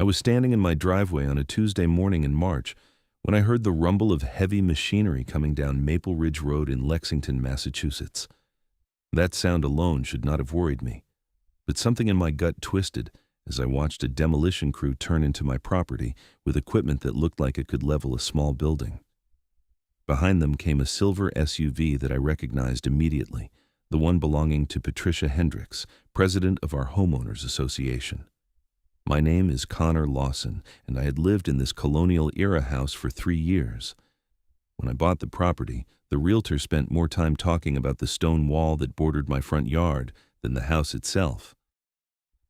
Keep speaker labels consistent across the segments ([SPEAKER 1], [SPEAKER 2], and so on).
[SPEAKER 1] I was standing in my driveway on a Tuesday morning in March when I heard the rumble of heavy machinery coming down Maple Ridge Road in Lexington, Massachusetts. That sound alone should not have worried me, but something in my gut twisted as I watched a demolition crew turn into my property with equipment that looked like it could level a small building. Behind them came a silver SUV that I recognized immediately, the one belonging to Patricia Hendricks, president of our homeowners association. My name is Connor Lawson, and I had lived in this colonial-era house for 3 years. When I bought the property, the realtor spent more time talking about the stone wall that bordered my front yard than the house itself.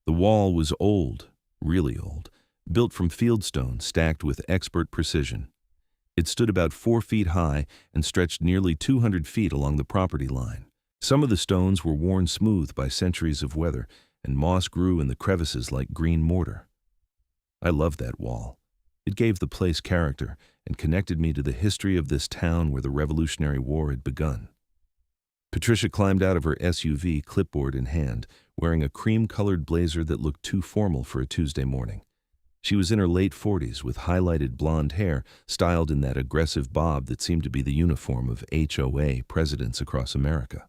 [SPEAKER 1] The wall was old, really old, built from fieldstone stacked with expert precision. It stood about 4 feet high and stretched nearly 200 feet along the property line. Some of the stones were worn smooth by centuries of weather, and moss grew in the crevices like green mortar. I loved that wall. It gave the place character and connected me to the history of this town where the Revolutionary War had begun. Patricia climbed out of her SUV, clipboard in hand, wearing a cream-colored blazer that looked too formal for a Tuesday morning. She was in her late 40s with highlighted blonde hair styled in that aggressive bob that seemed to be the uniform of HOA presidents across America.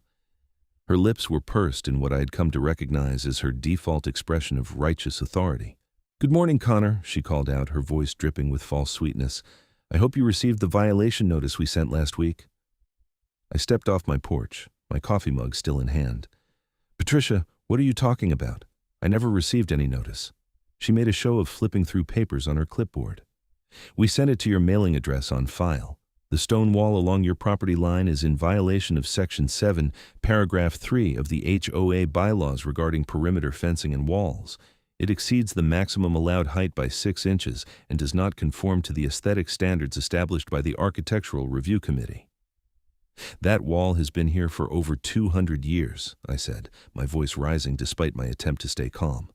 [SPEAKER 1] Her lips were pursed in what I had come to recognize as her default expression of righteous authority. "Good morning, Connor," she called out, her voice dripping with false sweetness. "I hope you received the violation notice we sent last week." I stepped off my porch, my coffee mug still in hand. "Patricia, what are you talking about? I never received any notice." She made a show of flipping through papers on her clipboard. "We sent it to your mailing address on file. The stone wall along your property line is in violation of Section 7, Paragraph 3 of the HOA bylaws regarding perimeter fencing and walls. It exceeds the maximum allowed height by 6 inches and does not conform to the aesthetic standards established by the Architectural Review Committee." "That wall has been here for over 200 years, I said, my voice rising despite my attempt to stay calm.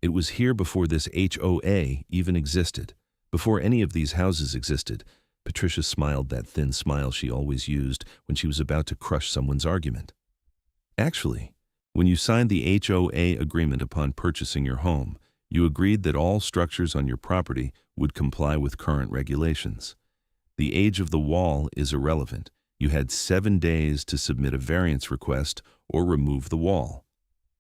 [SPEAKER 1] "It was here before this HOA even existed, before any of these houses existed." Patricia smiled that thin smile she always used when she was about to crush someone's argument. "Actually, when you signed the HOA agreement upon purchasing your home, you agreed that all structures on your property would comply with current regulations. The age of the wall is irrelevant. You had 7 days to submit a variance request or remove the wall.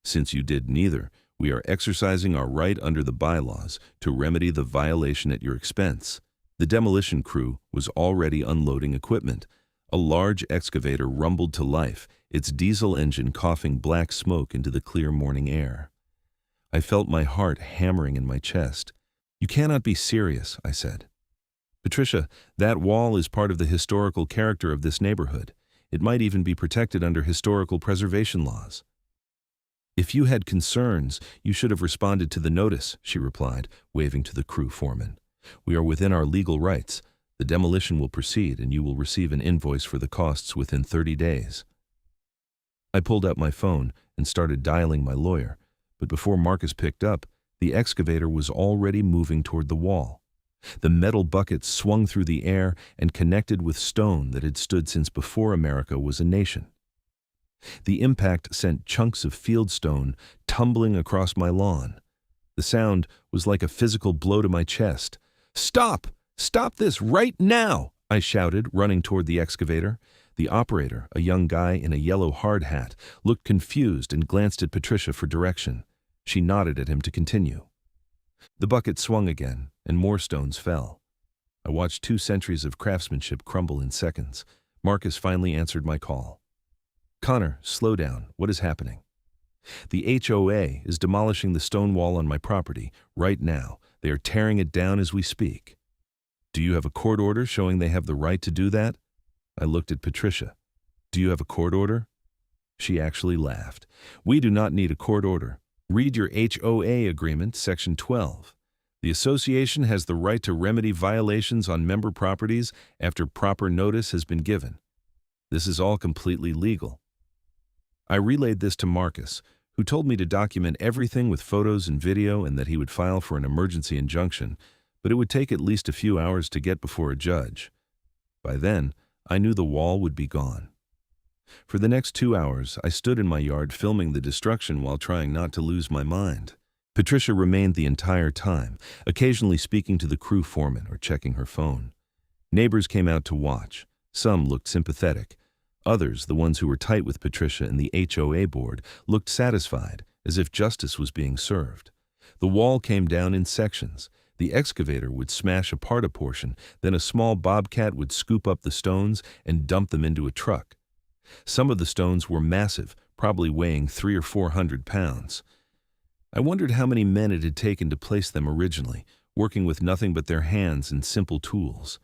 [SPEAKER 1] Since you did neither, we are exercising our right under the bylaws to remedy the violation at your expense." The demolition crew was already unloading equipment. A large excavator rumbled to life, its diesel engine coughing black smoke into the clear morning air. I felt my heart hammering in my chest. "You cannot be serious," I said. "Patricia, that wall is part of the historical character of this neighborhood. It might even be protected under historical preservation laws." "If you had concerns, you should have responded to the notice," she replied, waving to the crew foreman. "We are within our legal rights. The demolition will proceed, and you will receive an invoice for the costs within 30 days. I pulled out my phone and started dialing my lawyer, but before Marcus picked up, the excavator was already moving toward the wall. The metal bucket swung through the air and connected with stone that had stood since before America was a nation. The impact sent chunks of fieldstone tumbling across my lawn. The sound was like a physical blow to my chest. "Stop! Stop this right now!" I shouted, running toward the excavator. The operator, a young guy in a yellow hard hat, looked confused and glanced at Patricia for direction. She nodded at him to continue. The bucket swung again, and more stones fell. I watched 2 centuries of craftsmanship crumble in seconds. Marcus finally answered my call. "Connor, slow down. What is happening?" "The HOA is demolishing the stone wall on my property right now. They are tearing it down as we speak." "Do you have a court order showing they have the right to do that?" I looked at Patricia. "Do you have a court order?" She actually laughed. "We do not need a court order. Read your HOA agreement, Section 12. The association has the right to remedy violations on member properties after proper notice has been given. This is all completely legal." I relayed this to Marcus, who told me to document everything with photos and video and that he would file for an emergency injunction, but it would take at least a few hours to get before a judge. By then, I knew the wall would be gone. For the next 2 hours, I stood in my yard filming the destruction while trying not to lose my mind. Patricia remained the entire time, occasionally speaking to the crew foreman or checking her phone. Neighbors came out to watch. Some looked sympathetic. Others, the ones who were tight with Patricia and the HOA board, looked satisfied, as if justice was being served. The wall came down in sections. The excavator would smash apart a portion, then a small bobcat would scoop up the stones and dump them into a truck. Some of the stones were massive, probably weighing 300 or 400 pounds. I wondered how many men it had taken to place them originally, working with nothing but their hands and simple tools.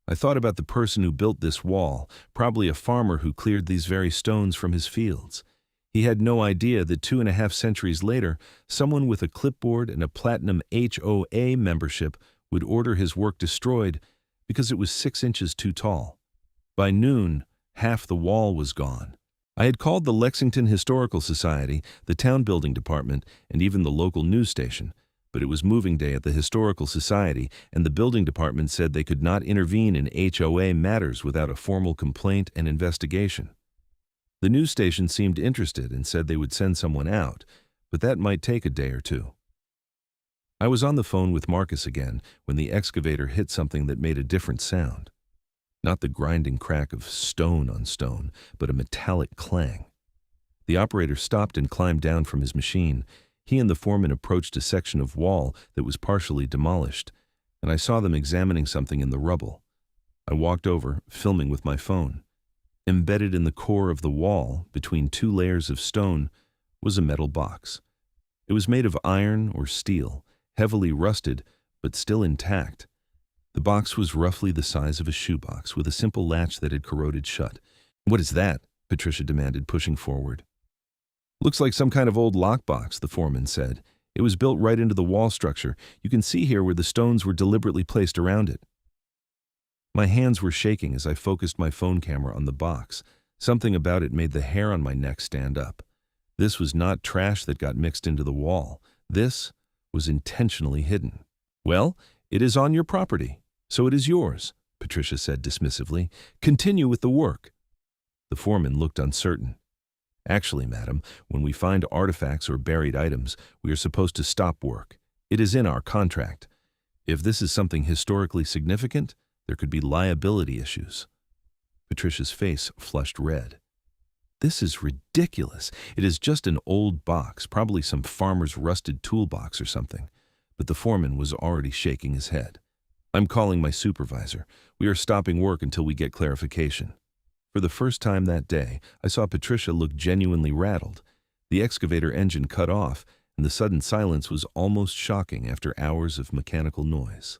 [SPEAKER 1] I thought about the person who built this wall, probably a farmer who cleared these very stones from his fields. He had no idea that 2.5 centuries later, someone with a clipboard and a platinum HOA membership would order his work destroyed because it was 6 inches too tall. By noon, half the wall was gone. I had called the Lexington Historical Society, the town building department, and even the local news station, but it was moving day at the Historical Society, and the building department said they could not intervene in HOA matters without a formal complaint and investigation. The news station seemed interested and said they would send someone out, but that might take a day or two. I was on the phone with Marcus again when the excavator hit something that made a different sound. Not the grinding crack of stone on stone, but a metallic clang. The operator stopped and climbed down from his machine. He and the foreman approached a section of wall that was partially demolished, and I saw them examining something in the rubble. I walked over, filming with my phone. Embedded in the core of the wall, between 2 layers of stone, was a metal box. It was made of iron or steel, heavily rusted, but still intact. The box was roughly the size of a shoebox, with a simple latch that had corroded shut. "What is that?" Patricia demanded, pushing forward. "Looks like some kind of old lockbox," the foreman said. "It was built right into the wall structure. You can see here where the stones were deliberately placed around it." My hands were shaking as I focused my phone camera on the box. Something about it made the hair on my neck stand up. This was not trash that got mixed into the wall. This was intentionally hidden. "Well, it is on your property, so it is yours," Patricia said dismissively. "Continue with the work." The foreman looked uncertain. "Actually, madam, when we find artifacts or buried items, we are supposed to stop work. It is in our contract. If this is something historically significant, there could be liability issues." Patricia's face flushed red. "This is ridiculous. It is just an old box, probably some farmer's rusted toolbox or something." But the foreman was already shaking his head. "I'm calling my supervisor. We are stopping work until we get clarification." For the first time that day, I saw Patricia look genuinely rattled. The excavator engine cut off, and the sudden silence was almost shocking after hours of mechanical noise.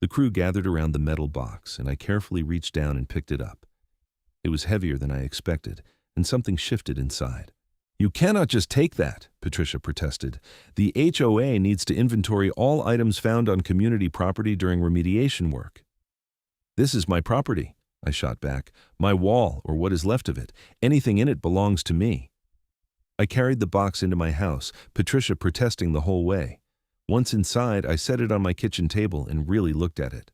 [SPEAKER 1] The crew gathered around the metal box, and I carefully reached down and picked it up. It was heavier than I expected, and something shifted inside. "You cannot just take that," Patricia protested. "The HOA needs to inventory all items found on community property during remediation work." "This is my property," I shot back. "My wall, or what is left of it. Anything in it belongs to me." I carried the box into my house, Patricia protesting the whole way. Once inside, I set it on my kitchen table and really looked at it.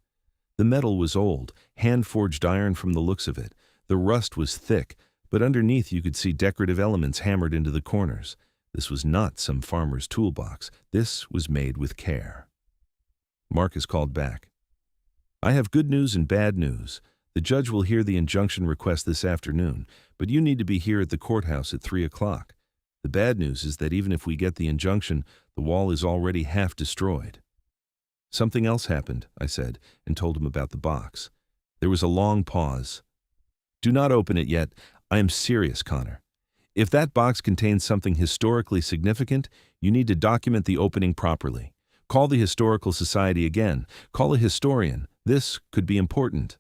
[SPEAKER 1] The metal was old, hand-forged iron from the looks of it. The rust was thick, but underneath you could see decorative elements hammered into the corners. This was not some farmer's toolbox. This was made with care. Marcus called back. "I have good news and bad news. The judge will hear the injunction request this afternoon, but you need to be here at the courthouse at 3 o'clock. The bad news is that even if we get the injunction, the wall is already half destroyed." "Something else happened," I said, and told him about the box. There was a long pause. "Do not open it yet. I am serious, Connor. If that box contains something historically significant, you need to document the opening properly. Call the Historical Society again. Call a historian. This could be important."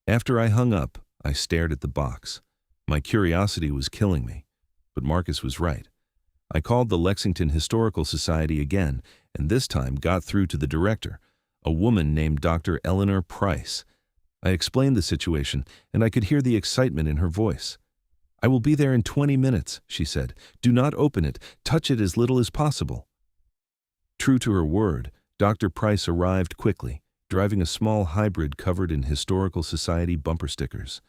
[SPEAKER 1] After I hung up, I stared at the box. My curiosity was killing me. But Marcus was right. I called the Lexington Historical Society again, and this time got through to the director, a woman named Dr. Eleanor Price. I explained the situation, and I could hear the excitement in her voice. "I will be there in 20 minutes, she said. "Do not open it. Touch it as little as possible." True to her word, Dr. Price arrived quickly, driving a small hybrid covered in Historical Society bumper stickers.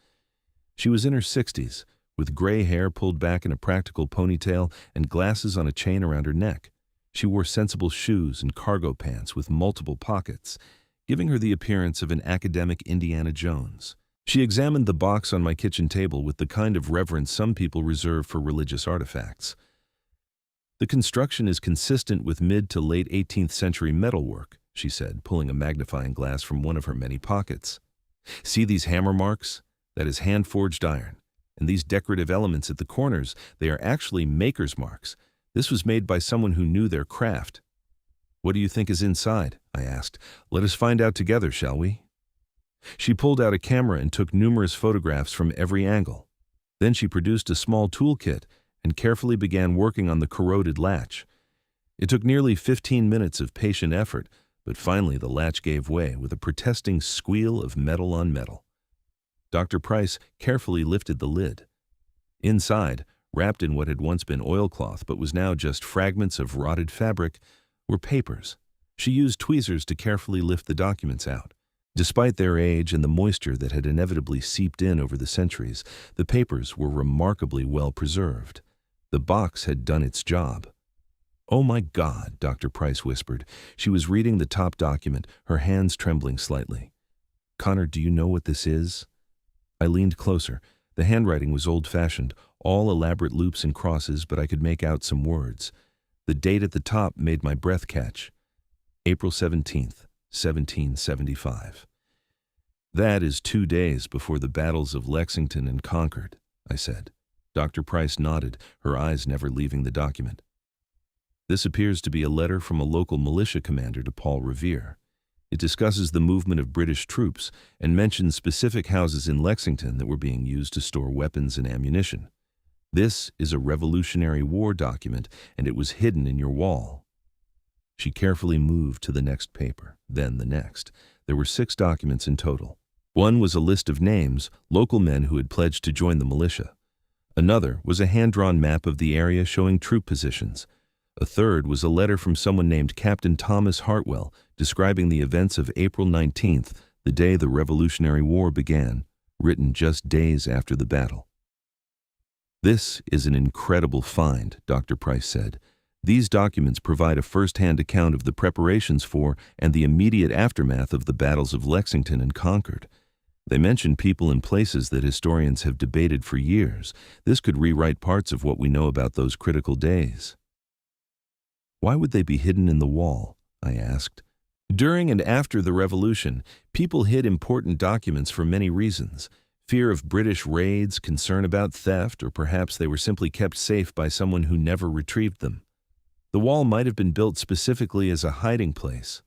[SPEAKER 1] She was in her 60s, with gray hair pulled back in a practical ponytail and glasses on a chain around her neck. She wore sensible shoes and cargo pants with multiple pockets, giving her the appearance of an academic Indiana Jones. She examined the box on my kitchen table with the kind of reverence some people reserve for religious artifacts. "The construction is consistent with mid to late 18th century metalwork," she said, pulling a magnifying glass from one of her many pockets. "See these hammer marks? That is hand-forged iron. And these decorative elements at the corners, they are actually maker's marks. This was made by someone who knew their craft." "What do you think is inside?" I asked. "Let us find out together, shall we?" She pulled out a camera and took numerous photographs from every angle. Then she produced a small toolkit and carefully began working on the corroded latch. It took nearly 15 minutes of patient effort, but finally the latch gave way with a protesting squeal of metal on metal. Dr. Price carefully lifted the lid. Inside, wrapped in what had once been oilcloth but was now just fragments of rotted fabric, were papers. She used tweezers to carefully lift the documents out. Despite their age and the moisture that had inevitably seeped in over the centuries, the papers were remarkably well preserved. The box had done its job. "Oh my God," Dr. Price whispered. She was reading the top document, her hands trembling slightly. "Connor, do you know what this is?" I leaned closer. The handwriting was old-fashioned, all elaborate loops and crosses, but I could make out some words. The date at the top made my breath catch. April 17th, 1775. "That is 2 days before the battles of Lexington and Concord," I said. Dr. Price nodded, her eyes never leaving the document. "This appears to be a letter from a local militia commander to Paul Revere. It discusses the movement of British troops and mentions specific houses in Lexington that were being used to store weapons and ammunition. This is a Revolutionary War document, and it was hidden in your wall." She carefully moved to the next paper, then the next. There were 6 documents in total. One was a list of names, local men who had pledged to join the militia. Another was a hand-drawn map of the area showing troop positions. A third was a letter from someone named Captain Thomas Hartwell describing the events of April 19th, the day the Revolutionary War began, written just days after the battle. "This is an incredible find," Dr. Price said. "These documents provide a first-hand account of the preparations for and the immediate aftermath of the battles of Lexington and Concord. They mention people and places that historians have debated for years. This could rewrite parts of what we know about those critical days." "Why would they be hidden in the wall?" I asked. "During and after the Revolution, people hid important documents for many reasons. Fear of British raids, concern about theft, or perhaps they were simply kept safe by someone who never retrieved them. The wall might have been built specifically as a hiding place,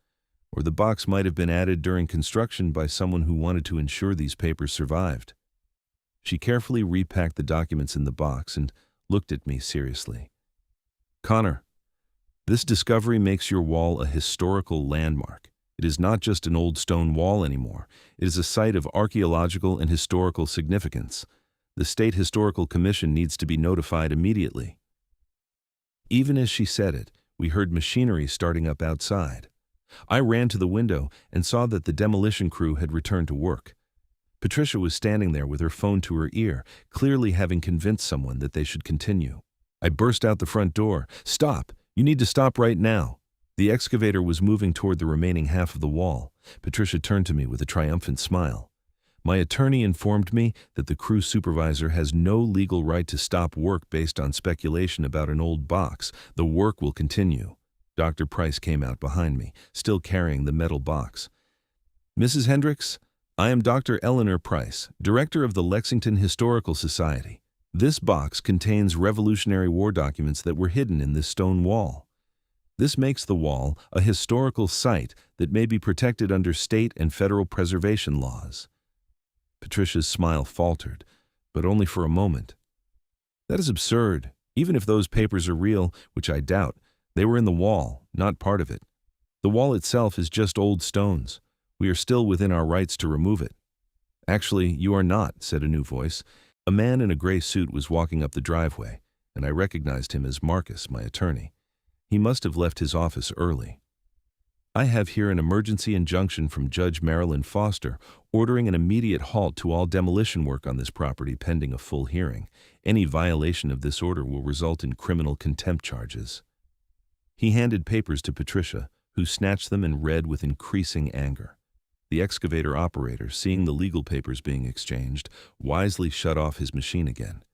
[SPEAKER 1] or the box might have been added during construction by someone who wanted to ensure these papers survived." She carefully repacked the documents in the box and looked at me seriously. "Connor, this discovery makes your wall a historical landmark. It is not just an old stone wall anymore. It is a site of archaeological and historical significance. The State Historical Commission needs to be notified immediately." Even as she said it, we heard machinery starting up outside. I ran to the window and saw that the demolition crew had returned to work. Patricia was standing there with her phone to her ear, clearly having convinced someone that they should continue. I burst out the front door. "Stop! You need to stop right now." The excavator was moving toward the remaining half of the wall. Patricia turned to me with a triumphant smile. "My attorney informed me that the crew supervisor has no legal right to stop work based on speculation about an old box. The work will continue." Dr. Price came out behind me, still carrying the metal box. "Mrs. Hendricks, I am Dr. Eleanor Price, director of the Lexington Historical Society. This box contains Revolutionary War documents that were hidden in this stone wall. This makes the wall a historical site that may be protected under state and federal preservation laws." Patricia's smile faltered, but only for a moment. "That is absurd. Even if those papers are real, which I doubt, they were in the wall, not part of it. The wall itself is just old stones. We are still within our rights to remove it." "Actually, you are not," said a new voice. A man in a gray suit was walking up the driveway, and I recognized him as Marcus, my attorney. He must have left his office early. I have here an emergency injunction from Judge Marilyn Foster ordering an immediate halt to all demolition work on this property pending a full hearing. Any violation of this order will result in criminal contempt charges." He handed papers to Patricia, who snatched them and read with increasing anger. The excavator operator, seeing the legal papers being exchanged, wisely shut off his machine again.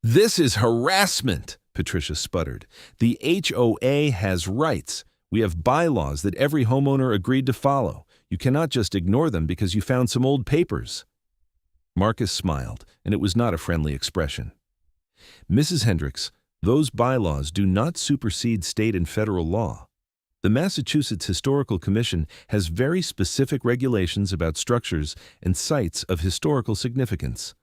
[SPEAKER 1] "This is harassment," Patricia sputtered. "The HOA has rights. We have bylaws that every homeowner agreed to follow. You cannot just ignore them because you found some old papers." Marcus smiled, and it was not a friendly expression. "Mrs. Hendricks, those bylaws do not supersede state and federal law. The Massachusetts Historical Commission has very specific regulations about structures and sites of historical significance.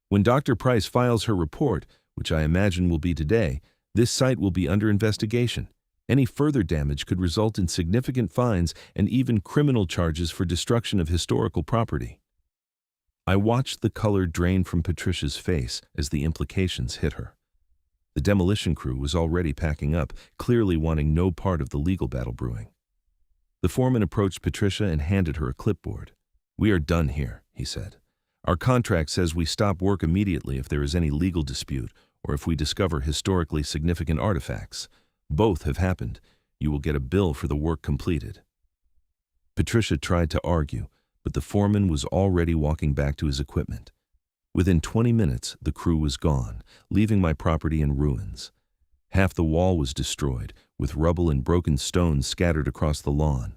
[SPEAKER 1] When Dr. Price files her report, which I imagine will be today, this site will be under investigation. Any further damage could result in significant fines and even criminal charges for destruction of historical property." I watched the color drain from Patricia's face as the implications hit her. The demolition crew was already packing up, clearly wanting no part of the legal battle brewing. The foreman approached Patricia and handed her a clipboard. "We are done here," he said. "Our contract says we stop work immediately if there is any legal dispute or if we discover historically significant artifacts. Both have happened. You will get a bill for the work completed." Patricia tried to argue, but the foreman was already walking back to his equipment. Within 20 minutes, the crew was gone, leaving my property in ruins. Half the wall was destroyed, with rubble and broken stones scattered across the lawn.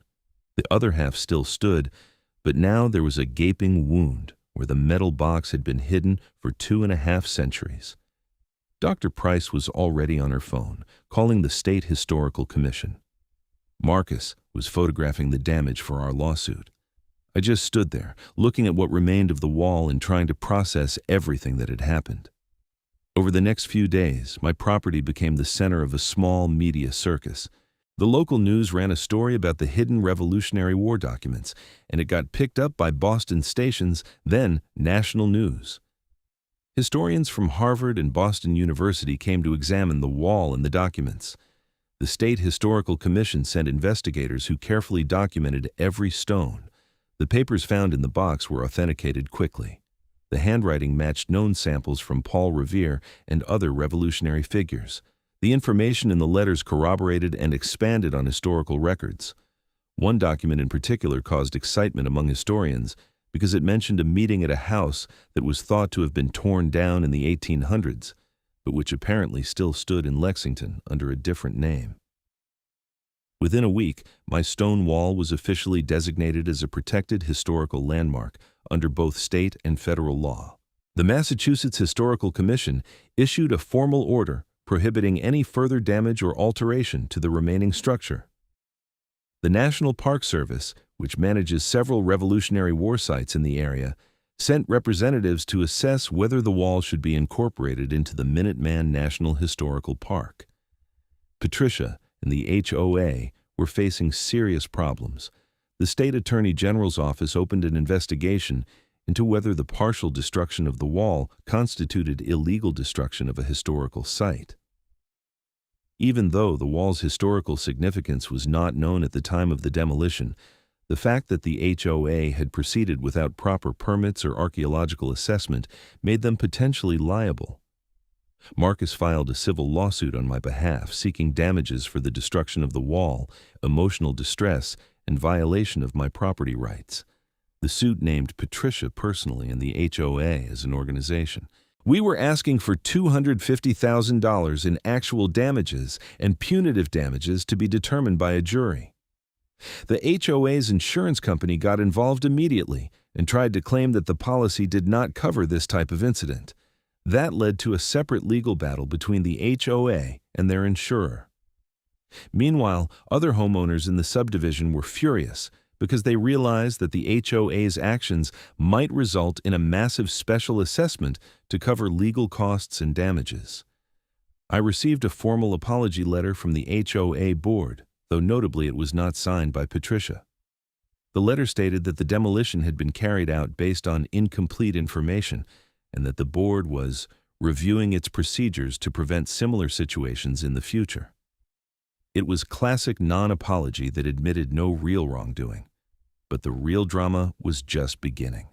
[SPEAKER 1] The other half still stood, but now there was a gaping wound where the metal box had been hidden for 2.5 centuries. Dr. Price was already on her phone, calling the State Historical Commission. Marcus was photographing the damage for our lawsuit. I just stood there, looking at what remained of the wall and trying to process everything that had happened. Over the next few days, my property became the center of a small media circus. The local news ran a story about the hidden Revolutionary War documents, and it got picked up by Boston stations, then national news. Historians from Harvard and Boston University came to examine the wall and the documents. The State Historical Commission sent investigators who carefully documented every stone. The papers found in the box were authenticated quickly. The handwriting matched known samples from Paul Revere and other revolutionary figures. The information in the letters corroborated and expanded on historical records. One document in particular caused excitement among historians because it mentioned a meeting at a house that was thought to have been torn down in the 1800s, but which apparently still stood in Lexington under a different name. Within a week, my stone wall was officially designated as a protected historical landmark under both state and federal law. The Massachusetts Historical Commission issued a formal order prohibiting any further damage or alteration to the remaining structure. The National Park Service, which manages several Revolutionary War sites in the area, sent representatives to assess whether the wall should be incorporated into the Minuteman National Historical Park. Patricia and the HOA were facing serious problems. The State Attorney General's office opened an investigation into whether the partial destruction of the wall constituted illegal destruction of a historical site. Even though the wall's historical significance was not known at the time of the demolition, the fact that the HOA had proceeded without proper permits or archaeological assessment made them potentially liable. Marcus filed a civil lawsuit on my behalf seeking damages for the destruction of the wall, emotional distress, and violation of my property rights. The suit named Patricia personally and the HOA as an organization. We were asking for $250,000 in actual damages and punitive damages to be determined by a jury. The HOA's insurance company got involved immediately and tried to claim that the policy did not cover this type of incident. That led to a separate legal battle between the HOA and their insurer. Meanwhile, other homeowners in the subdivision were furious because they realized that the HOA's actions might result in a massive special assessment to cover legal costs and damages. I received a formal apology letter from the HOA board, though notably it was not signed by Patricia. The letter stated that the demolition had been carried out based on incomplete information and that the board was reviewing its procedures to prevent similar situations in the future. It was classic non-apology that admitted no real wrongdoing. But the real drama was just beginning.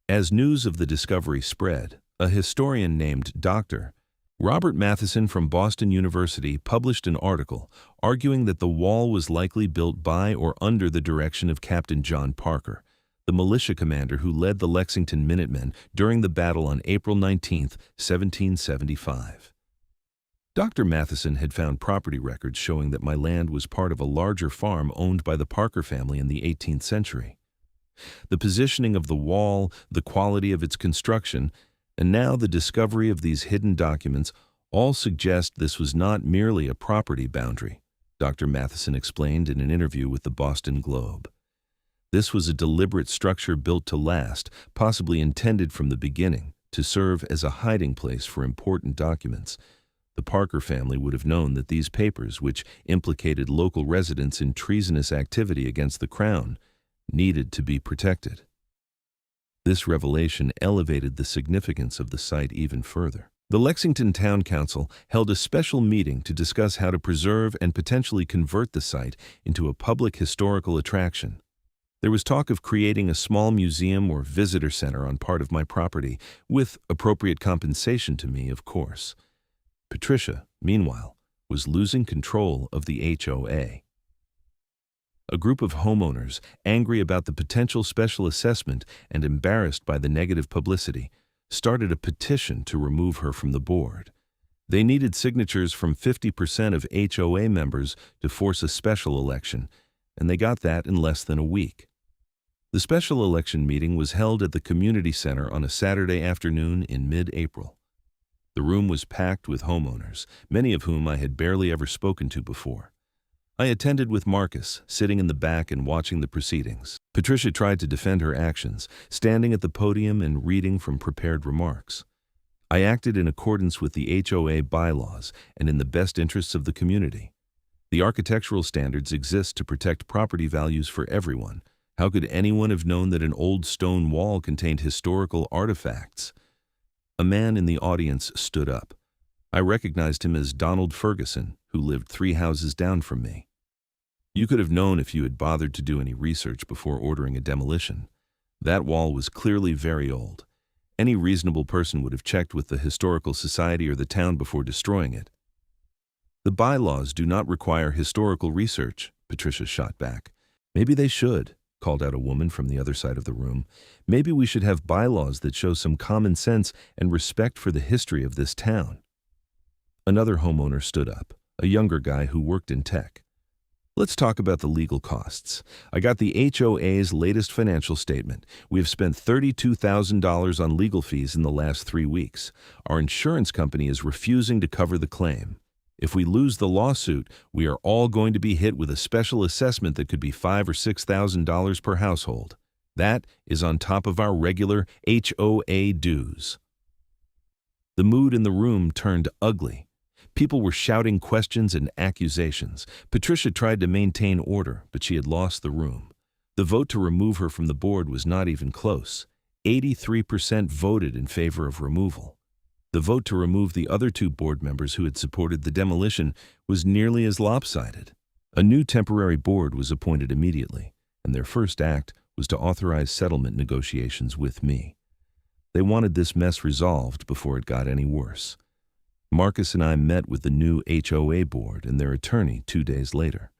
[SPEAKER 1] As news of the discovery spread, a historian named Dr. Robert Matheson from Boston University published an article arguing that the wall was likely built by or under the direction of Captain John Parker, the militia commander who led the Lexington Minutemen during the battle on April 19, 1775. Dr. Matheson had found property records showing that my land was part of a larger farm owned by the Parker family in the 18th century. The positioning of the wall, the quality of its construction, and now the discovery of these hidden documents all suggest this was not merely a property boundary, Dr. Matheson explained in an interview with the Boston Globe. This was a deliberate structure built to last, possibly intended from the beginning to serve as a hiding place for important documents. The Parker family would have known that these papers, which implicated local residents in treasonous activity against the Crown, needed to be protected. This revelation elevated the significance of the site even further. The Lexington Town Council held a special meeting to discuss how to preserve and potentially convert the site into a public historical attraction. There was talk of creating a small museum or visitor center on part of my property, with appropriate compensation to me, of course. Patricia, meanwhile, was losing control of the HOA. A group of homeowners, angry about the potential special assessment and embarrassed by the negative publicity, started a petition to remove her from the board. They needed signatures from 50% of HOA members to force a special election, and they got that in less than a week. The special election meeting was held at the community center on a Saturday afternoon in mid-April. The room was packed with homeowners, many of whom I had barely ever spoken to before. I attended with Marcus, sitting in the back and watching the proceedings. Patricia tried to defend her actions, standing at the podium and reading from prepared remarks. I acted in accordance with the HOA bylaws and in the best interests of the community. The architectural standards exist to protect property values for everyone. How could anyone have known that an old stone wall contained historical artifacts? A man in the audience stood up. I recognized him as Donald Ferguson, who lived 3 houses down from me. You could have known if you had bothered to do any research before ordering a demolition. That wall was clearly very old. Any reasonable person would have checked with the Historical Society or the town before destroying it. The bylaws do not require historical research, Patricia shot back. Maybe they should, called out a woman from the other side of the room. Maybe we should have bylaws that show some common sense and respect for the history of this town. Another homeowner stood up, a younger guy who worked in tech. Let's talk about the legal costs. I got the HOA's latest financial statement. We have spent $32,000 on legal fees in the last 3 weeks. Our insurance company is refusing to cover the claim. If we lose the lawsuit, we are all going to be hit with a special assessment that could be $5,000 or $6,000 per household. That is on top of our regular HOA dues. The mood in the room turned ugly. People were shouting questions and accusations. Patricia tried to maintain order, but she had lost the room. The vote to remove her from the board was not even close. 83% voted in favor of removal. The vote to remove the other 2 board members who had supported the demolition was nearly as lopsided. A new temporary board was appointed immediately, and their first act was to authorize settlement negotiations with me. They wanted this mess resolved before it got any worse. Marcus and I met with the new HOA board and their attorney 2 days later.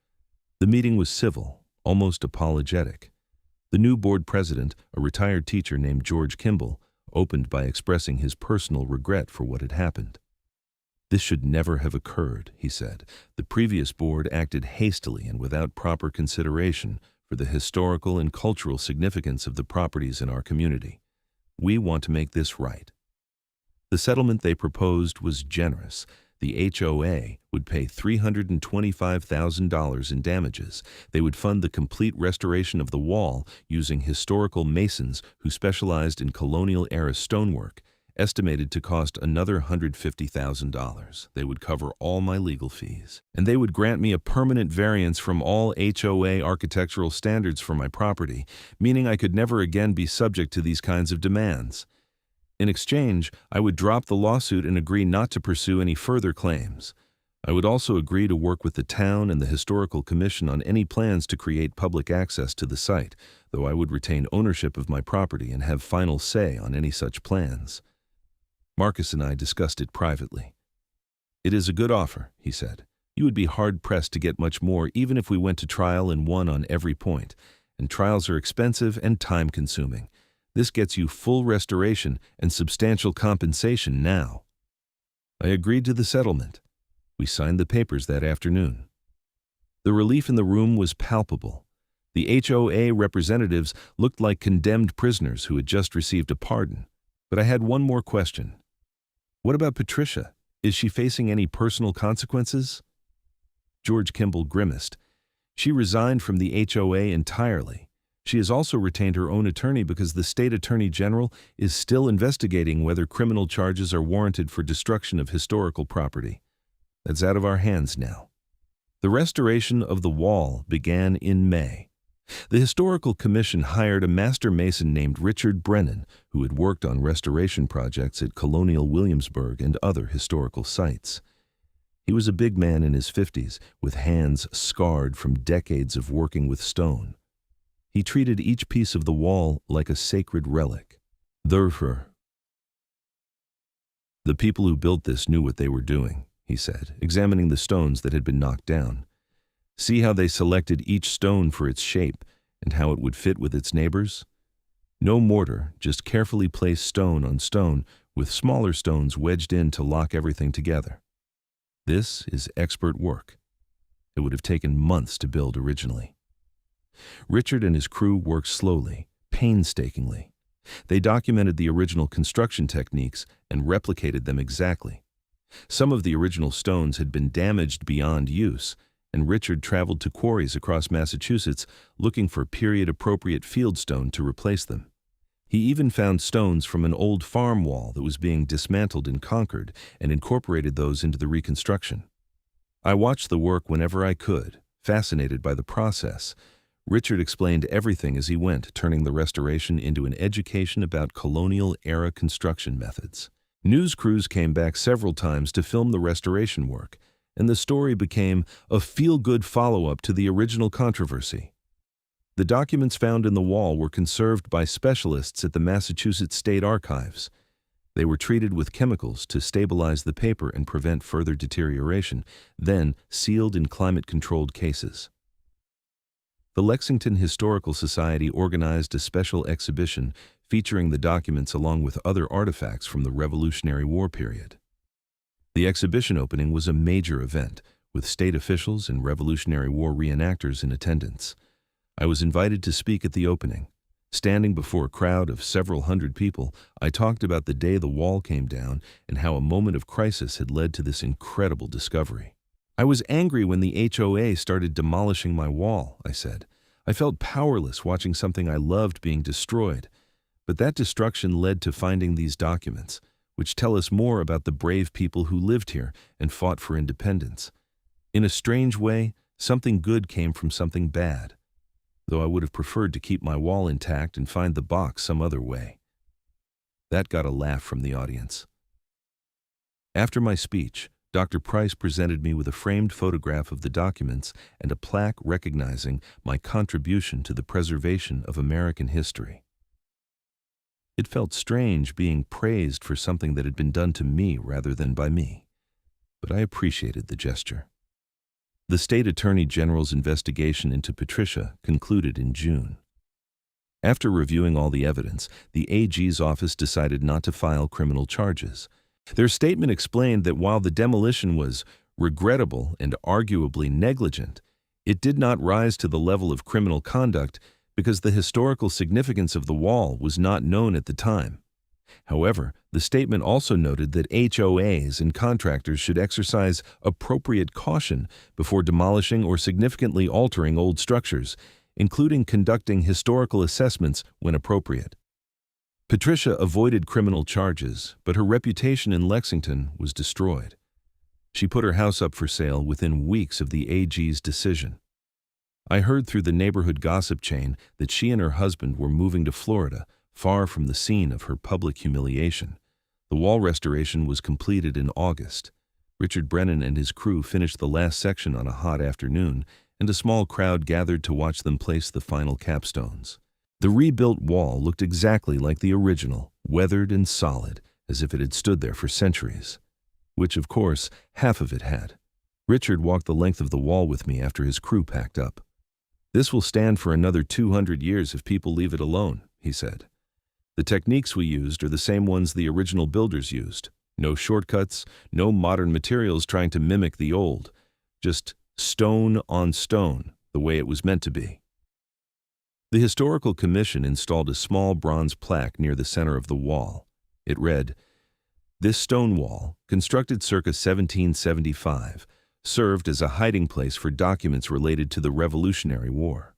[SPEAKER 1] The meeting was civil, almost apologetic. The new board president, a retired teacher named George Kimball, opened by expressing his personal regret for what had happened. This should never have occurred, he said. The previous board acted hastily and without proper consideration for the historical and cultural significance of the properties in our community. We want to make this right. The settlement they proposed was generous. The HOA would pay $325,000 in damages. They would fund the complete restoration of the wall using historical masons who specialized in colonial-era stonework, estimated to cost another $150,000. They would cover all my legal fees. And they would grant me a permanent variance from all HOA architectural standards for my property, meaning I could never again be subject to these kinds of demands. In exchange, I would drop the lawsuit and agree not to pursue any further claims. I would also agree to work with the town and the Historical Commission on any plans to create public access to the site, though I would retain ownership of my property and have final say on any such plans. Marcus and I discussed it privately. "It is a good offer," he said. "You would be hard-pressed to get much more even if we went to trial and won on every point, and trials are expensive and time-consuming. This gets you full restoration and substantial compensation now." I agreed to the settlement. We signed the papers that afternoon. The relief in the room was palpable. The HOA representatives looked like condemned prisoners who had just received a pardon. But I had one more question. What about Patricia? Is she facing any personal consequences? George Kimball grimaced. She resigned from the HOA entirely. She has also retained her own attorney because the state attorney general is still investigating whether criminal charges are warranted for destruction of historical property. That's out of our hands now. The restoration of the wall began in May. The Historical Commission hired a master mason named Richard Brennan, who had worked on restoration projects at Colonial Williamsburg and other historical sites. He was a big man in his 50s, with hands scarred from decades of working with stone. He treated each piece of the wall like a sacred relic. Therefore, the people who built this knew what they were doing, he said, examining the stones that had been knocked down. See how they selected each stone for its shape and how it would fit with its neighbors? No mortar, just carefully placed stone on stone with smaller stones wedged in to lock everything together. This is expert work. It would have taken months to build originally. Richard and his crew worked slowly, painstakingly. They documented the original construction techniques and replicated them exactly. Some of the original stones had been damaged beyond use, and Richard traveled to quarries across Massachusetts looking for period-appropriate fieldstone to replace them. He even found stones from an old farm wall that was being dismantled in Concord and incorporated those into the reconstruction. I watched the work whenever I could, fascinated by the process. Richard explained everything as he went, turning the restoration into an education about colonial-era construction methods. News crews came back several times to film the restoration work, and the story became a feel-good follow-up to the original controversy. The documents found in the wall were conserved by specialists at the Massachusetts State Archives. They were treated with chemicals to stabilize the paper and prevent further deterioration, then sealed in climate-controlled cases. The Lexington Historical Society organized a special exhibition featuring the documents along with other artifacts from the Revolutionary War period. The exhibition opening was a major event, with state officials and Revolutionary War reenactors in attendance. I was invited to speak at the opening. Standing before a crowd of several hundred people, I talked about the day the wall came down and how a moment of crisis had led to this incredible discovery. I was angry when the HOA started demolishing my wall, I said. I felt powerless watching something I loved being destroyed. But that destruction led to finding these documents, which tell us more about the brave people who lived here and fought for independence. In a strange way, something good came from something bad, though I would have preferred to keep my wall intact and find the box some other way. That got a laugh from the audience. After my speech, Dr. Price presented me with a framed photograph of the documents and a plaque recognizing my contribution to the preservation of American history. It felt strange being praised for something that had been done to me rather than by me, but I appreciated the gesture. The State Attorney General's investigation into Patricia concluded in June. After reviewing all the evidence, the AG's office decided not to file criminal charges. Their statement explained that while the demolition was regrettable and arguably negligent, it did not rise to the level of criminal conduct because the historical significance of the wall was not known at the time. However, the statement also noted that HOAs and contractors should exercise appropriate caution before demolishing or significantly altering old structures, including conducting historical assessments when appropriate. Patricia avoided criminal charges, but her reputation in Lexington was destroyed. She put her house up for sale within weeks of the AG's decision. I heard through the neighborhood gossip chain that she and her husband were moving to Florida, far from the scene of her public humiliation. The wall restoration was completed in August. Richard Brennan and his crew finished the last section on a hot afternoon, and a small crowd gathered to watch them place the final capstones. The rebuilt wall looked exactly like the original, weathered and solid, as if it had stood there for centuries. Which, of course, half of it had. Richard walked the length of the wall with me after his crew packed up. "This will stand for another 200 years if people leave it alone," he said. "The techniques we used are the same ones the original builders used. No shortcuts, no modern materials trying to mimic the old. Just stone on stone, the way it was meant to be." The Historical Commission installed a small bronze plaque near the center of the wall. It read, "This stone wall, constructed circa 1775, served as a hiding place for documents related to the Revolutionary War.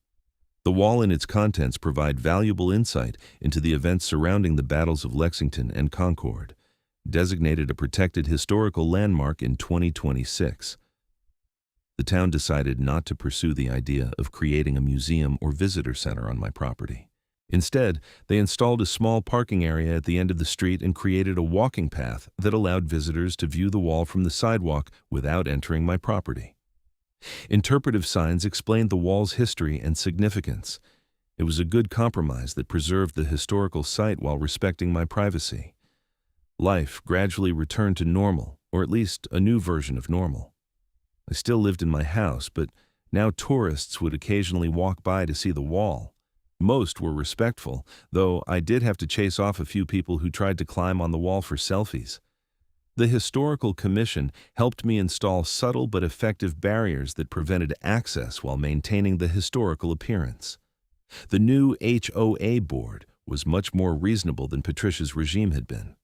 [SPEAKER 1] The wall and its contents provide valuable insight into the events surrounding the battles of Lexington and Concord, designated a protected historical landmark in 2026. The town decided not to pursue the idea of creating a museum or visitor center on my property. Instead, they installed a small parking area at the end of the street and created a walking path that allowed visitors to view the wall from the sidewalk without entering my property. Interpretive signs explained the wall's history and significance. It was a good compromise that preserved the historical site while respecting my privacy. Life gradually returned to normal, or at least a new version of normal. I still lived in my house, but now tourists would occasionally walk by to see the wall. Most were respectful, though I did have to chase off a few people who tried to climb on the wall for selfies. The Historical Commission helped me install subtle but effective barriers that prevented access while maintaining the historical appearance. The new HOA board was much more reasonable than Patricia's regime had been.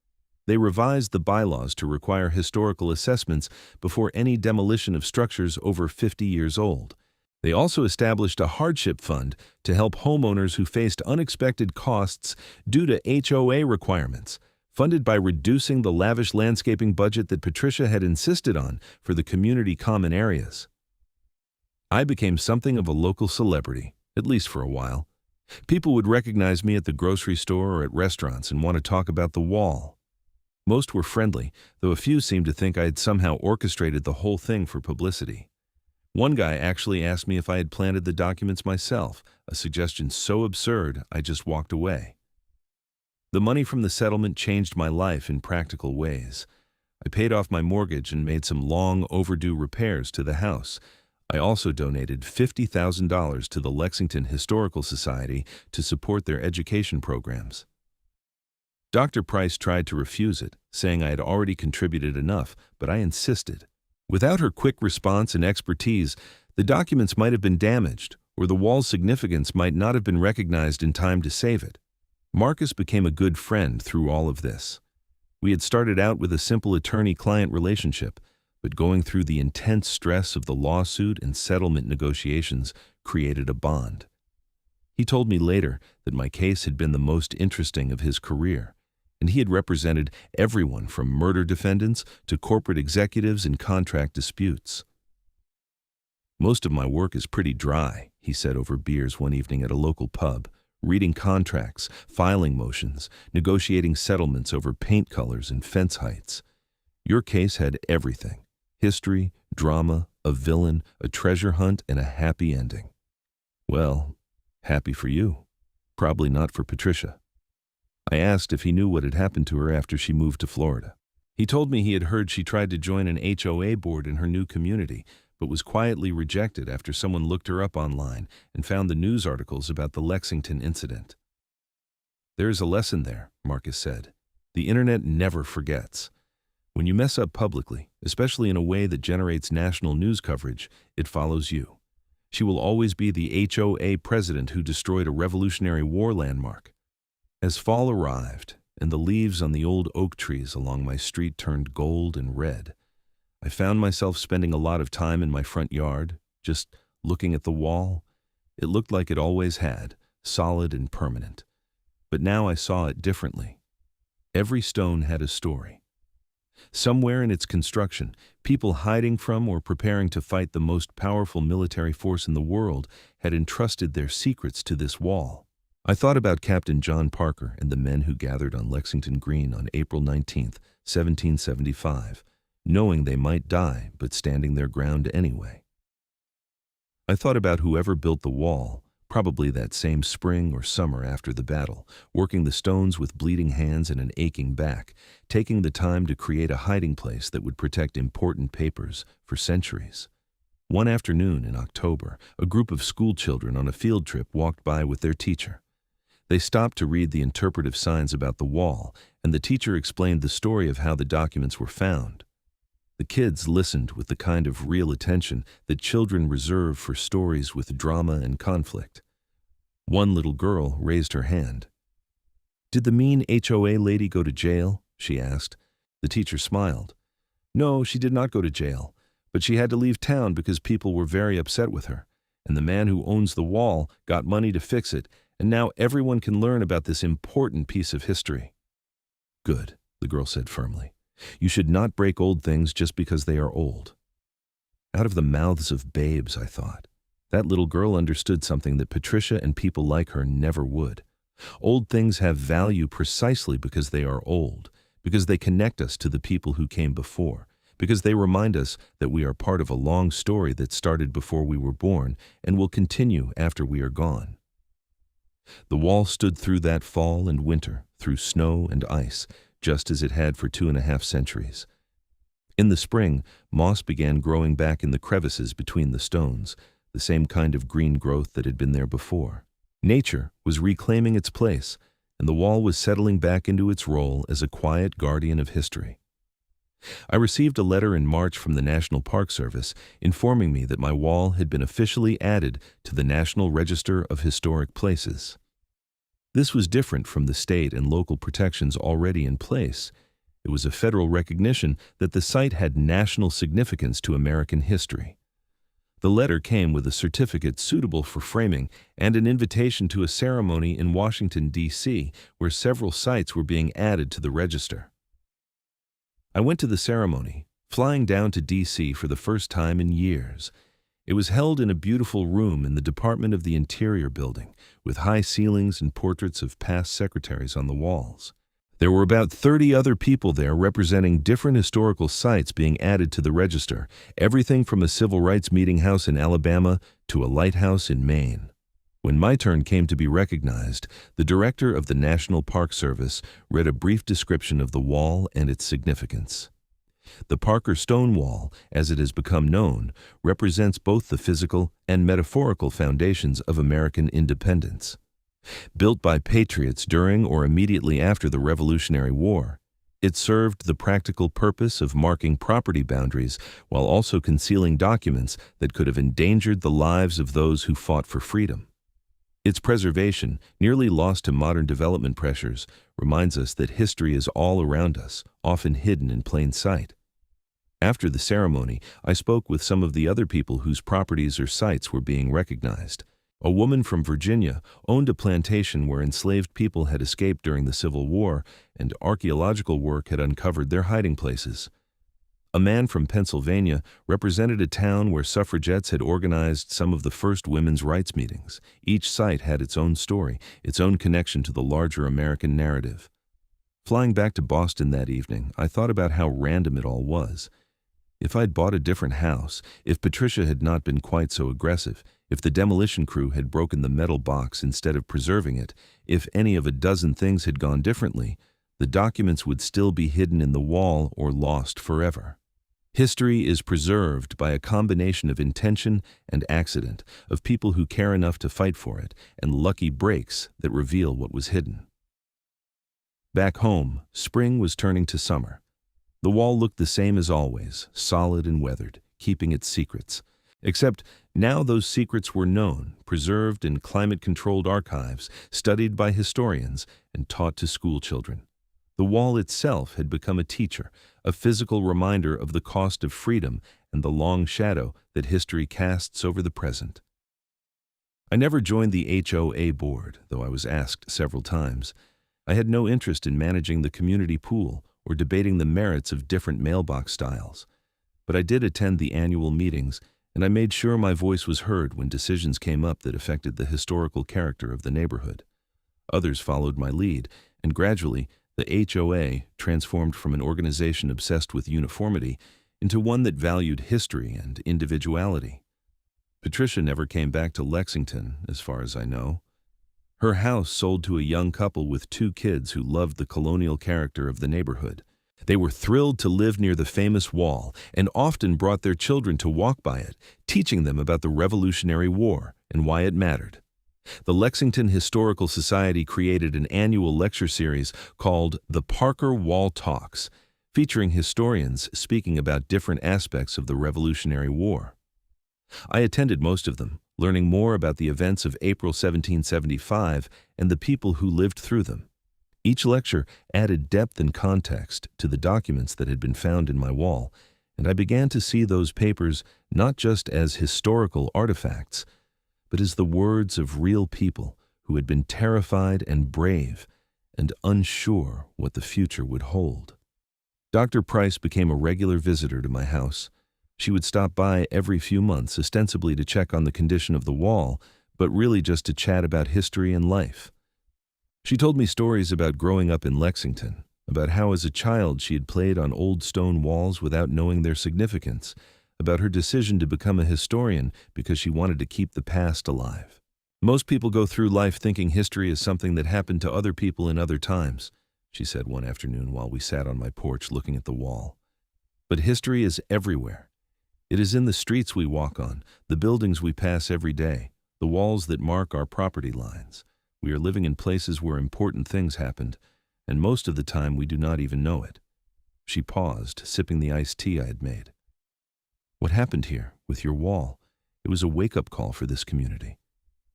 [SPEAKER 1] They revised the bylaws to require historical assessments before any demolition of structures over 50 years old. They also established a hardship fund to help homeowners who faced unexpected costs due to HOA requirements, funded by reducing the lavish landscaping budget that Patricia had insisted on for the community common areas. I became something of a local celebrity, at least for a while. People would recognize me at the grocery store or at restaurants and want to talk about the wall. Most were friendly, though a few seemed to think I had somehow orchestrated the whole thing for publicity. One guy actually asked me if I had planted the documents myself, a suggestion so absurd I just walked away. The money from the settlement changed my life in practical ways. I paid off my mortgage and made some long overdue repairs to the house. I also donated $50,000 to the Lexington Historical Society to support their education programs. Dr. Price tried to refuse it, saying I had already contributed enough, but I insisted. Without her quick response and expertise, the documents might have been damaged, or the wall's significance might not have been recognized in time to save it. Marcus became a good friend through all of this. We had started out with a simple attorney-client relationship, but going through the intense stress of the lawsuit and settlement negotiations created a bond. He told me later that my case had been the most interesting of his career, and he had represented everyone from murder defendants to corporate executives in contract disputes. "Most of my work is pretty dry," he said over beers one evening at a local pub, reading contracts, filing motions, negotiating settlements over paint colors and fence heights. "Your case had everything: history, drama, a villain, a treasure hunt, and a happy ending." Well, happy for you. Probably not for Patricia. I asked if he knew what had happened to her after she moved to Florida. He told me he had heard she tried to join an HOA board in her new community, but was quietly rejected after someone looked her up online and found the news articles about the Lexington incident. "There is a lesson there," Marcus said. "The internet never forgets. When you mess up publicly, especially in a way that generates national news coverage, it follows you. She will always be the HOA president who destroyed a Revolutionary War landmark." As fall arrived, and the leaves on the old oak trees along my street turned gold and red, I found myself spending a lot of time in my front yard, just looking at the wall. It looked like it always had, solid and permanent. But now I saw it differently. Every stone had a story. Somewhere in its construction, people hiding from or preparing to fight the most powerful military force in the world had entrusted their secrets to this wall. I thought about Captain John Parker and the men who gathered on Lexington Green on April 19, 1775, knowing they might die but standing their ground anyway. I thought about whoever built the wall, probably that same spring or summer after the battle, working the stones with bleeding hands and an aching back, taking the time to create a hiding place that would protect important papers for centuries. One afternoon in October, a group of school children on a field trip walked by with their teacher. They stopped to read the interpretive signs about the wall, and the teacher explained the story of how the documents were found. The kids listened with the kind of real attention that children reserve for stories with drama and conflict. One little girl raised her hand. "Did the mean HOA lady go to jail?" she asked. The teacher smiled. "No, she did not go to jail, but she had to leave town because people were very upset with her, and the man who owns the wall got money to fix it, and now everyone can learn about this important piece of history." "Good," the girl said firmly. "You should not break old things just because they are old." Out of the mouths of babes, I thought. That little girl understood something that Patricia and people like her never would. Old things have value precisely because they are old, because they connect us to the people who came before, because they remind us that we are part of a long story that started before we were born and will continue after we are gone. The wall stood through that fall and winter, through snow and ice, just as it had for 2.5 centuries. In the spring, moss began growing back in the crevices between the stones, the same kind of green growth that had been there before. Nature was reclaiming its place, and the wall was settling back into its role as a quiet guardian of history. I received a letter in March from the National Park Service informing me that my wall had been officially added to the National Register of Historic Places. This was different from the state and local protections already in place. It was a federal recognition that the site had national significance to American history. The letter came with a certificate suitable for framing and an invitation to a ceremony in Washington, D.C., where several sites were being added to the register. I went to the ceremony, flying down to D.C. for the first time in years. It was held in a beautiful room in the Department of the Interior building, with high ceilings and portraits of past secretaries on the walls. There were about 30 other people there representing different historical sites being added to the register, everything from a civil rights meeting house in Alabama to a lighthouse in Maine. When my turn came to be recognized, the director of the National Park Service read a brief description of the wall and its significance. The Parker Stone Wall, as it has become known, represents both the physical and metaphorical foundations of American independence. Built by patriots during or immediately after the Revolutionary War, it served the practical purpose of marking property boundaries while also concealing documents that could have endangered the lives of those who fought for freedom. Its preservation, nearly lost to modern development pressures, reminds us that history is all around us, often hidden in plain sight. After the ceremony, I spoke with some of the other people whose properties or sites were being recognized. A woman from Virginia owned a plantation where enslaved people had escaped during the Civil War, and archaeological work had uncovered their hiding places. A man from Pennsylvania represented a town where suffragettes had organized some of the first women's rights meetings. Each site had its own story, its own connection to the larger American narrative. Flying back to Boston that evening, I thought about how random it all was. If I'd bought a different house, if Patricia had not been quite so aggressive, if the demolition crew had broken the metal box instead of preserving it, if any of a dozen things had gone differently, the documents would still be hidden in the wall or lost forever. History is preserved by a combination of intention and accident, of people who care enough to fight for it, and lucky breaks that reveal what was hidden. Back home, spring was turning to summer. The wall looked the same as always, solid and weathered, keeping its secrets. Except now those secrets were known, preserved in climate-controlled archives, studied by historians, and taught to school children. The wall itself had become a teacher, a physical reminder of the cost of freedom and the long shadow that history casts over the present. I never joined the HOA board, though I was asked several times. I had no interest in managing the community pool or debating the merits of different mailbox styles. But I did attend the annual meetings, and I made sure my voice was heard when decisions came up that affected the historical character of the neighborhood. Others followed my lead, and gradually The HOA transformed from an organization obsessed with uniformity into one that valued history and individuality. Patricia never came back to Lexington, as far as I know. Her house sold to a young couple with 2 kids who loved the colonial character of the neighborhood. They were thrilled to live near the famous wall and often brought their children to walk by it, teaching them about the Revolutionary War and why it mattered. The Lexington Historical Society created an annual lecture series called The Parker Wall Talks, featuring historians speaking about different aspects of the Revolutionary War. I attended most of them, learning more about the events of April 1775 and the people who lived through them. Each lecture added depth and context to the documents that had been found in my wall, and I began to see those papers not just as historical artifacts, but as the words of real people who had been terrified and brave and unsure what the future would hold. Dr. Price became a regular visitor to my house. She would stop by every few months, ostensibly to check on the condition of the wall, but really just to chat about history and life. She told me stories about growing up in Lexington, about how as a child she had played on old stone walls without knowing their significance, about her decision to become a historian because she wanted to keep the past alive. Most people go through life thinking history is something that happened to other people in other times, she said one afternoon while we sat on my porch looking at the wall. But history is everywhere. It is in the streets we walk on, the buildings we pass every day, the walls that mark our property lines. We are living in places where important things happened, and most of the time we do not even know it. She paused, sipping the iced tea I had made. What happened here, with your wall? It was a wake-up call for this community.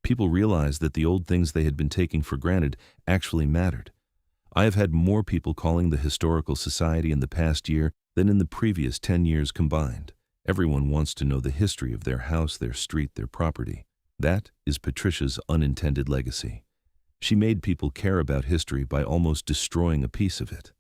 [SPEAKER 1] People realized that the old things they had been taking for granted actually mattered. I have had more people calling the Historical Society in the past year than in the previous 10 years combined. Everyone wants to know the history of their house, their street, their property. That is Patricia's unintended legacy. She made people care about history by almost destroying a piece of it.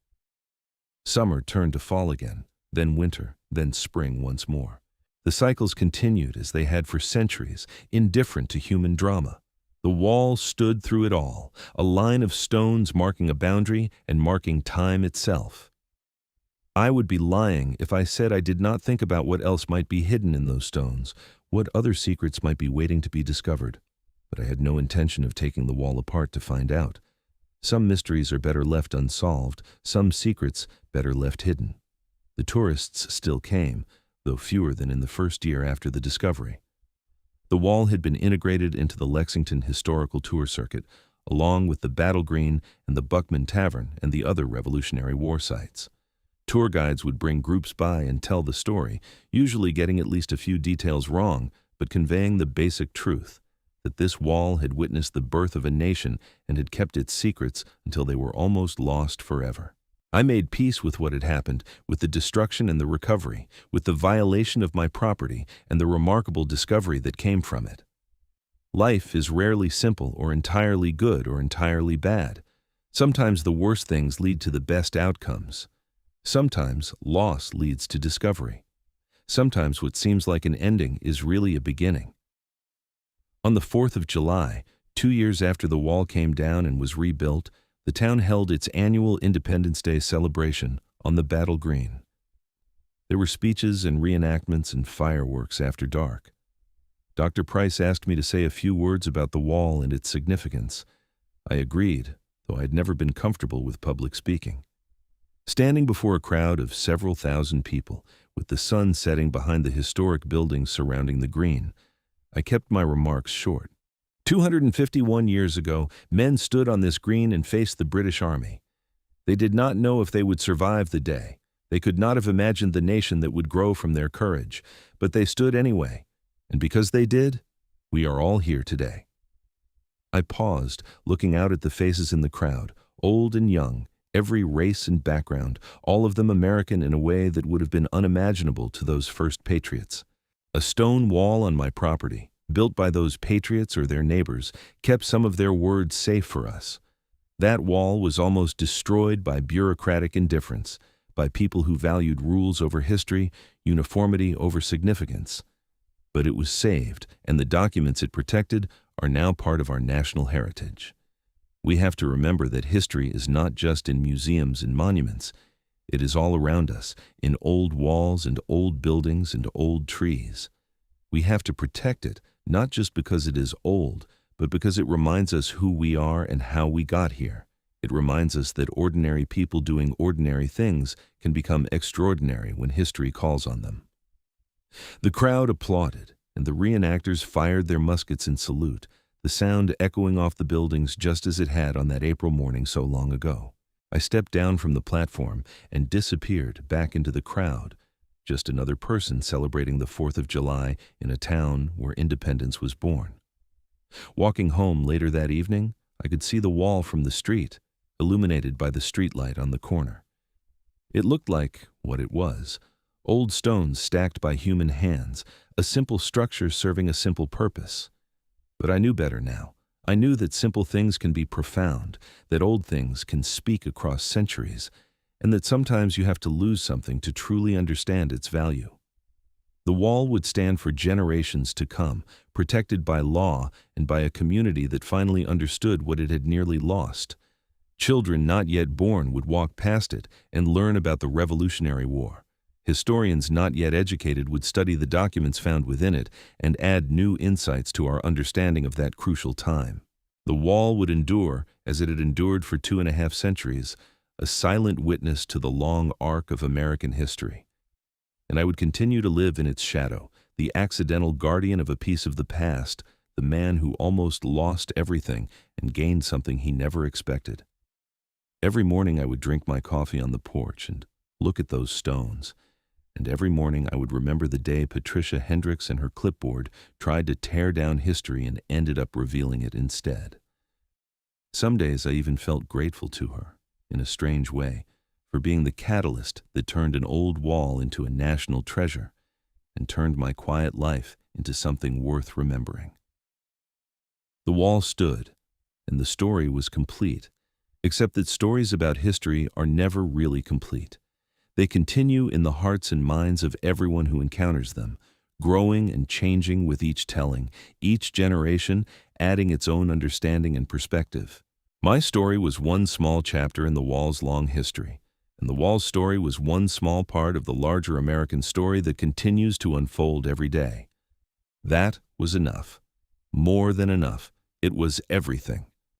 [SPEAKER 1] Summer turned to fall again, then winter, then spring once more. The cycles continued as they had for centuries, indifferent to human drama. The wall stood through it all, a line of stones marking a boundary and marking time itself. I would be lying if I said I did not think about what else might be hidden in those stones, what other secrets might be waiting to be discovered. But I had no intention of taking the wall apart to find out. Some mysteries are better left unsolved, some secrets better left hidden. The tourists still came, though fewer than in the first year after the discovery. The wall had been integrated into the Lexington Historical Tour Circuit, along with the Battle Green and the Buckman Tavern and the other Revolutionary War sites. Tour guides would bring groups by and tell the story, usually getting at least a few details wrong, but conveying the basic truth, that this wall had witnessed the birth of a nation and had kept its secrets until they were almost lost forever. I made peace with what had happened, with the destruction and the recovery, with the violation of my property and the remarkable discovery that came from it. Life is rarely simple or entirely good or entirely bad. Sometimes the worst things lead to the best outcomes. Sometimes loss leads to discovery. Sometimes what seems like an ending is really a beginning. On the 4th of July, 2 years after the wall came down and was rebuilt, the town held its annual Independence Day celebration on the Battle Green. There were speeches and reenactments and fireworks after dark. Dr. Price asked me to say a few words about the wall and its significance. I agreed, though I had never been comfortable with public speaking. Standing before a crowd of several thousand people, with the sun setting behind the historic buildings surrounding the green, I kept my remarks short. 251 years ago, men stood on this green and faced the British Army. They did not know if they would survive the day. They could not have imagined the nation that would grow from their courage, but they stood anyway, and because they did, we are all here today. I paused, looking out at the faces in the crowd, old and young, every race and background, all of them American in a way that would have been unimaginable to those first patriots. A stone wall on my property, built by those patriots or their neighbors, kept some of their words safe for us. That wall was almost destroyed by bureaucratic indifference, by people who valued rules over history, uniformity over significance. But it was saved, and the documents it protected are now part of our national heritage. We have to remember that history is not just in museums and monuments. It is all around us, in old walls and old buildings and old trees. We have to protect it, not just because it is old, but because it reminds us who we are and how we got here. It reminds us that ordinary people doing ordinary things can become extraordinary when history calls on them. The crowd applauded, and the reenactors fired their muskets in salute, the sound echoing off the buildings just as it had on that April morning so long ago. I stepped down from the platform and disappeared back into the crowd, just another person celebrating the 4th of July in a town where independence was born. Walking home later that evening, I could see the wall from the street, illuminated by the streetlight on the corner. It looked like what it was: old stones stacked by human hands, a simple structure serving a simple purpose. But I knew better now. I knew that simple things can be profound, that old things can speak across centuries, and that sometimes you have to lose something to truly understand its value. The wall would stand for generations to come, protected by law and by a community that finally understood what it had nearly lost. Children not yet born would walk past it and learn about the Revolutionary War. Historians not yet educated would study the documents found within it and add new insights to our understanding of that crucial time. The wall would endure, as it had endured for 2.5 centuries, a silent witness to the long arc of American history. And I would continue to live in its shadow, the accidental guardian of a piece of the past, the man who almost lost everything and gained something he never expected. Every morning I would drink my coffee on the porch and look at those stones. And every morning I would remember the day Patricia Hendricks and her clipboard tried to tear down history and ended up revealing it instead. Some days I even felt grateful to her, in a strange way, for being the catalyst that turned an old wall into a national treasure and turned my quiet life into something worth remembering. The wall stood, and the story was complete, except that stories about history are never really complete. They continue in the hearts and minds of everyone who encounters them, growing and changing with each telling, each generation adding its own understanding and perspective. My story was one small chapter in the wall's long history, and the wall's story was one small part of the larger American story that continues to unfold every day. That was enough. More than enough. It was everything.